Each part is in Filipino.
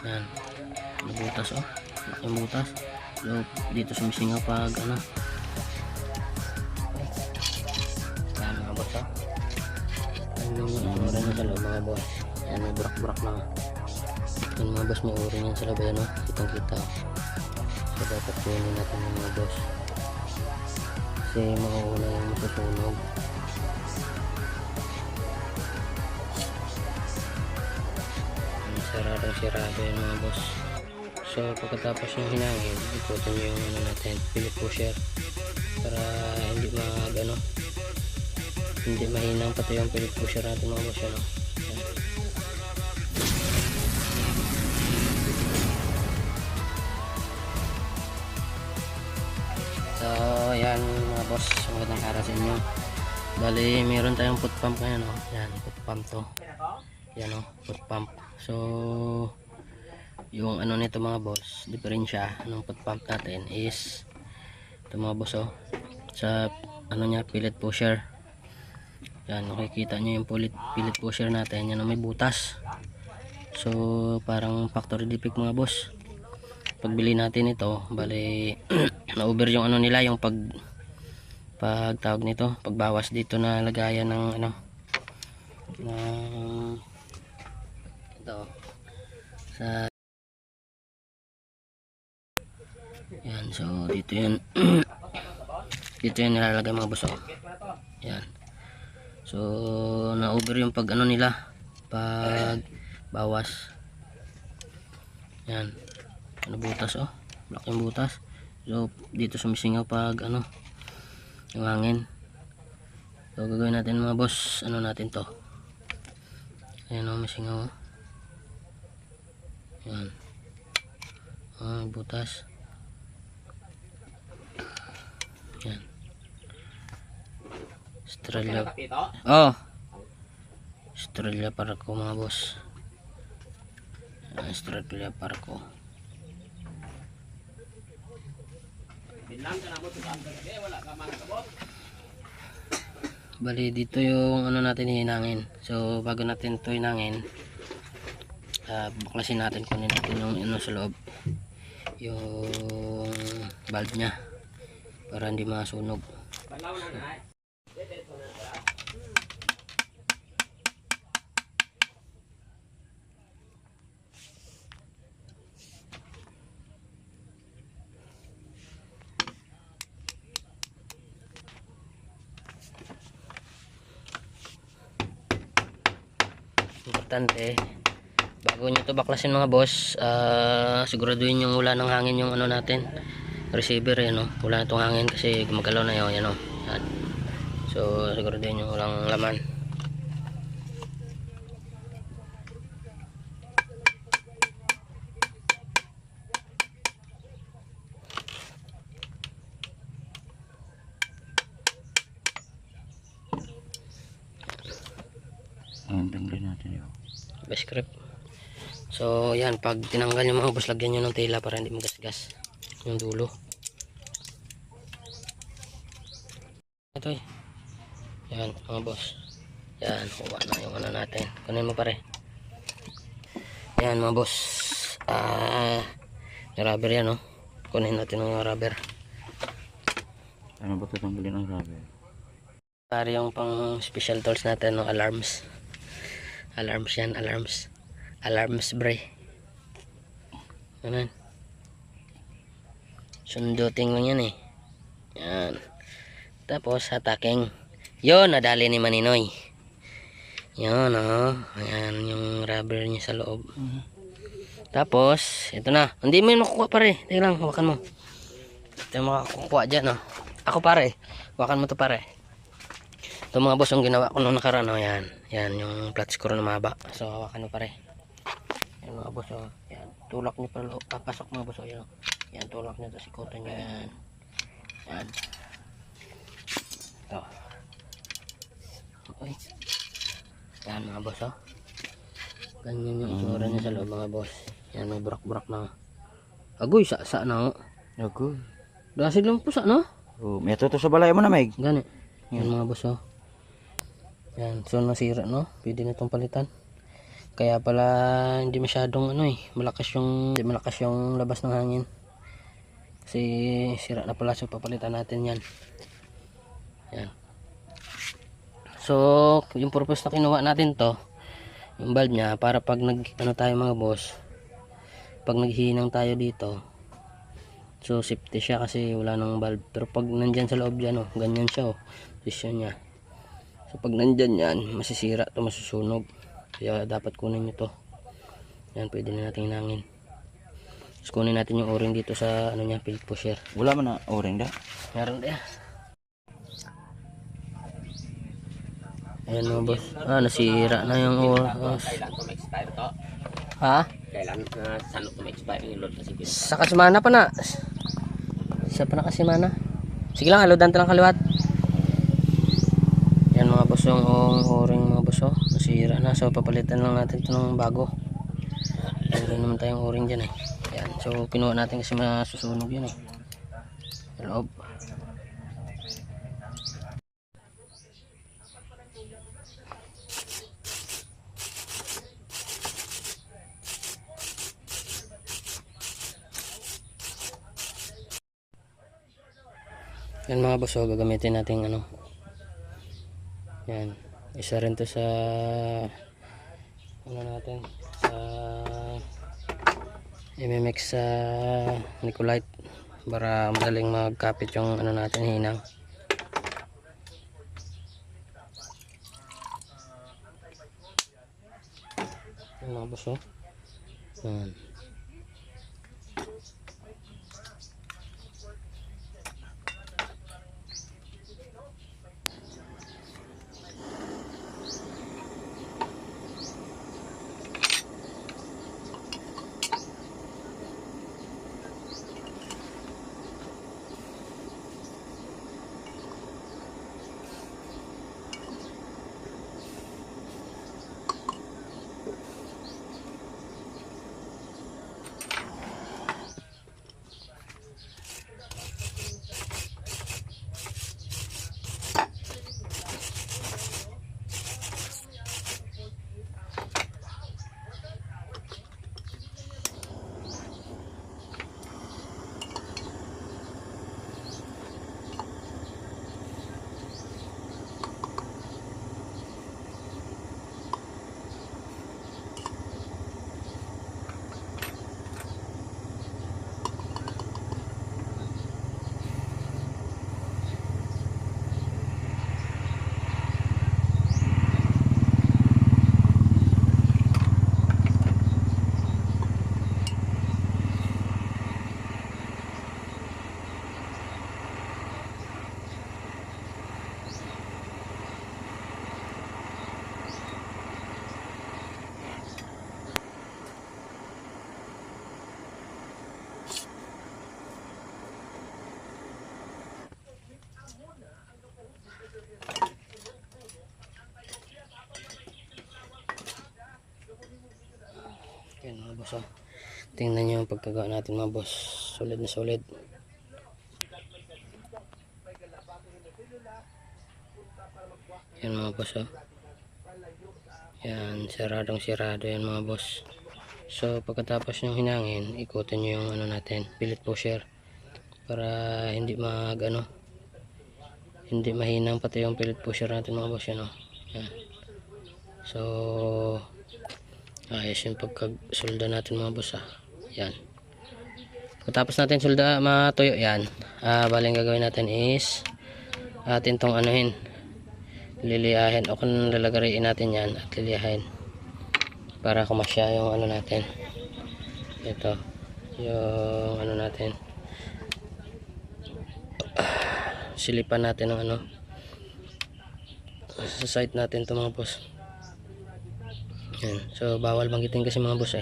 Yan. Butas oh. Yung butas. So, dito sumisingaw pag ano. Yan mga boss oh. Yan yung itsura niya sa loob mga boss. Yan may burak-burak lang. Yan mga boss, may uri niyan sa loob. Yan oh. Kitang kita oh. So dapat kunin natin yung mga boss. Kasi mauuna yung masusunog. Sarado yung mga boss. So pagkatapos ng hinangin, ikutin nyo yung ano natin, Philip pusher, para hindi mag ano, hindi mahinang pati yung Philip pusher natin mga boss. Ano? So yan mga boss, magandang araw sa inyo. Bali meron tayong foot pump ngayon oh. Yan, foot pump to. Yan oh, foot pump. So yung ano nito mga boss, diferensya ng foot pump natin is ito mga boss oh, sa ano niya, pellet pusher. Yan, nakikita nyo yung pellet pusher natin, yan may butas. So parang factory defect mga boss. Pagbili natin ito, bali na over yung ano nila, yung pagtawag nito, pagbawas dito na lagayan ng ano, ng ito sa yan. So dito yan dito yan nilalagay mga boss oh. Yan, so na over yung pag ano nila, pag bawas. Yan, ano butas oh, malaking butas. So dito sumisingaw pag ano, yung hangin. So gagawin natin mga boss, ano natin to, ayan oh, misingaw oh. Yan oh, butas. Yan, Australia oh, Australia Parco mga boss. Australia Parco. Bali dito yung ano natin hinangin. So bago natin ito hinangin, baklasin natin, kunin natin yung ano sa loob, yung valve nya, para hindi masunog. Importante, bago nyo ito baklasin mga boss, siguraduhin yung wala ng hangin yung ano natin, receiver. Yan o, wala na itong hangin kasi gumagalaw na yun. Yan o, yan. So siguraduhin yung walang laman. Tanggalin natin yun. Best grip. So yan, pag tinanggal yung mga boss, lagyan nyo ng tela para hindi magasgas yung dulo. Ito eh, yan mga boss. Yan, kuha na yung ano natin. Kunin mo pare. Yan mga boss, yung rubber yan oh. Kunin natin yung rubber. Ano ba tatanggalin ang rubber? Pare yung pang special tools natin no, alarms. Alarms yan, alarms. Alarms bre. Ano? Sunduting lang yan eh. Yan. Tapos hataking. Yon, nadali ni Maninoy. Yon oh. Ayan yung rubber niya sa loob. Tapos, ito na. Hindi mo yun makukuha pare. Tingnan lang, hawakan mo. Ito yung makakukuha dyan oh. Ako pare, hawakan mo to pare. Ito mga boss, yung ginawa ko nung nakaraan oh. Yan, yan yung flat screw na mahaba. So hawakan mo pare. Yan mga boss oh. Yan, tulak niyo pa loob. Papasok mga boss oh. Yan, yan tulak niyo, tapos ikutin niyo yan. Yan. Ito. Okay. Yan mga boss oh. Ganyan yung itsura niya sa loob mga boss. Yan, may burak-burak na. Agoy, sa na oh. Agoy. Dasig lang po sa no? Oh, may to sa balay mo na Meg. Gani. Yan mga boss oh. Yan, so nasira no. Pwede na itong palitan. Kaya pala hindi masyadong ano hindi malakas yung labas ng hangin. Kasi sira na pala, so papalitan natin yan. Yan. So, yung purpose na kinuha natin to, yung valve nya, para pag ano tayo mga boss, pag naghihinang tayo dito, so safety siya kasi wala nang valve. Pero pag nandyan sa loob dyan, ganyan siya, position nya. So pag nandyan yan, masisira to, masusunog. Kaya dapat kunin nyo to. Yan, pwede na natin hinangin. Tapos kunin natin yung o-ring dito sa ano nya, field pusher. Wala man na o-ring da. Meron din. Ayan mga boss. Nasira na yung o-ring. Kailan to ma-expire to? Ha? Kailan saan to ma-expire yung load kasi Sa kasimana pa na. Sa pa na kasimana. Sige lang, haludan lang kaliwat. Yan mga boss, yung o-ring mga boss. Nasira na. So papalitan lang natin ito ng bago. Meron naman tayong o-ring dyan eh. Yan. So pinuha natin kasi masusunog yun eh. Sa loob. Yan mga boss, gagamitin natin ano. Yan. Isa rin to sa ano natin, sa MMX sa Nicolite, para madaling magkapit yung ano natin, hinang. Yan mga boss. Yan. Yan mga boss. Tingnan nyo yung pagkagawa natin mga boss. Solid na solid. Yan mga boss. Yan, siradong sirado yan mga boss. So pagkatapos yung hinangin, ikutin nyo yung ano natin, billet pusher, para hindi hindi mahinang pati yung billet pusher natin mga boss. Yan, yan. So ayos yung pagkasulda natin mga boss. Yan. Pagkatapos natin sulda, matuyo yan, bali ang gagawin natin is atin tong anuhin, liliyahin, o kung lalagariin natin yan at liliyahin para kumasya yung ano natin, ito yung ano natin, silipan natin ng ano sa site natin to mga boss. Yan. So bawal banggitin kasi mga boss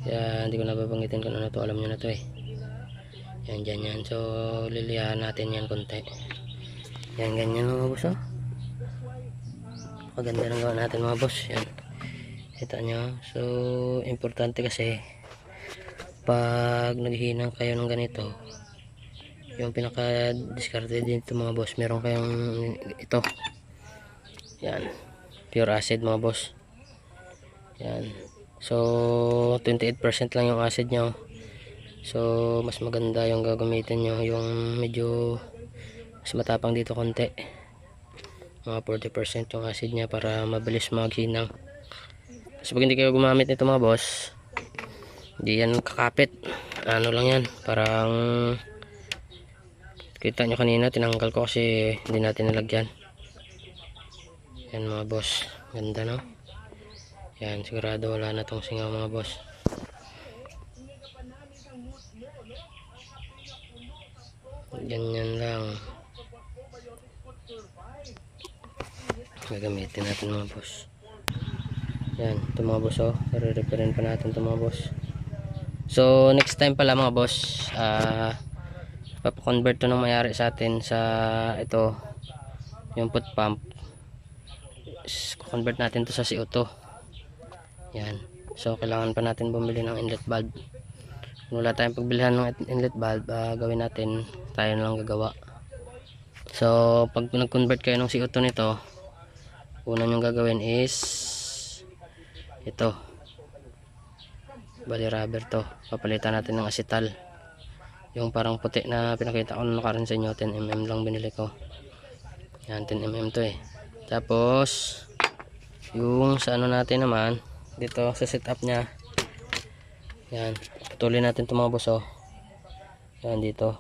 kaya hindi ko nababanggitin kung ano to, alam nyo na to yan, dyan yan. So liliyahan natin yan konti, yan, ganyan mga boss. Maganda ng gawa natin mga boss. Yan, kita nyo. So importante kasi pag naghinang kayo ng ganito, yung pinaka discarded dito mga boss, meron kayong ito, yan, pure acid mga boss. Yan. So 28% lang yung acid nyo. So mas maganda yung gagamitin nyo, yung medyo mas matapang dito konti, mga 40% yung acid nya para mabilis maghinang. Kasi pag hindi kayo gumamit nito mga boss, hindi yan kakapit, ano lang yan, parang kita nyo kanina tinanggal ko kasi hindi natin nalagyan. Yan mga boss, ganda no. Yan, sigurado wala na tong singaw mga boss. Ganyan lang gagamitin natin mga boss. Yan, ito mga boss, oh, re-referin pa natin ito mga boss. So next time pala mga boss, papakonvert to ng mayari sa atin sa ito, yung foot pump. Convert natin to sa CO2. Yan, so kailangan pa natin bumili ng inlet valve. Kung wala tayong pagbilihan ng inlet valve, gawin natin, tayo na lang gagawa. So pag nag-convert kayo ng CO2 nito, una nyong gagawin is ito, bali rubber to, papalitan natin ng acetal, yung parang puti na pinakita ko nung nakaraan sa inyo. 10mm lang binili ko. Yan, 10mm to eh. Tapos yung sa ano natin naman dito sa setup nya, yan, putulin natin ito mga boss, oh. Yan dito,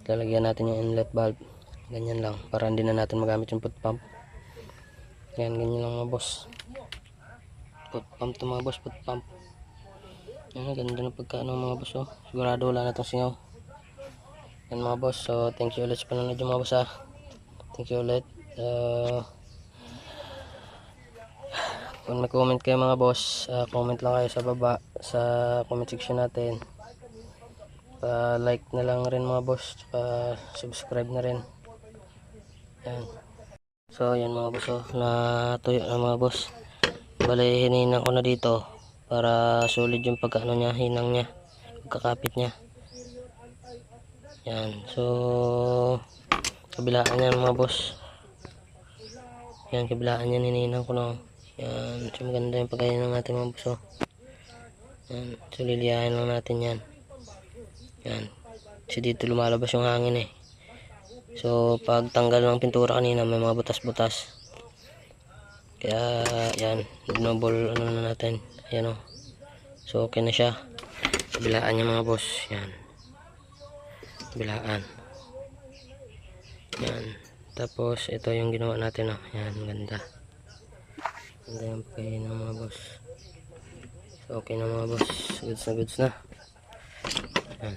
lalagyan natin yung inlet valve, ganyan lang, para hindi na natin magamit yung foot pump. Yan, ganyan lang mga boss. Foot pump to mga boss, foot pump. Yan, ganda na pagkaano mga boss, oh. Sigurado wala na itong singaw. Yan mga boss, so thank you ulit sa panonood mga boss, ha. Thank you ulit. Kung may comment kayo mga boss, comment lang kayo sa baba sa comment section natin. Pa-like na lang rin mga boss, pa-subscribe na rin. Yan. So yan mga boss, oh, natuyo na mga boss. Bali hininang ko na dito para solid yung pagkaano niya, hinang niya, pagkakapit niya. Yan, so kabilaan niya mga boss. Yan, kabilaan niya hininang ko na. Yan, so maganda yung pagkahinang natin mga boss, oh. Yan, so liliyahin lang natin yan. Yan, kasi dito lumalabas yung hangin eh. So pag tanggal ng pintura kanina may mga butas-butas, kaya yan, double ano na natin. Ayan, oh. So okay na siya. Kabilaan niya mga boss. Yan, kabilaan. Yan, tapos ito yung ginawa natin, oh. Yan, ganda. Ganda yung pagkain ng mga boss. So okay na mga boss, goods na goods na. Yan.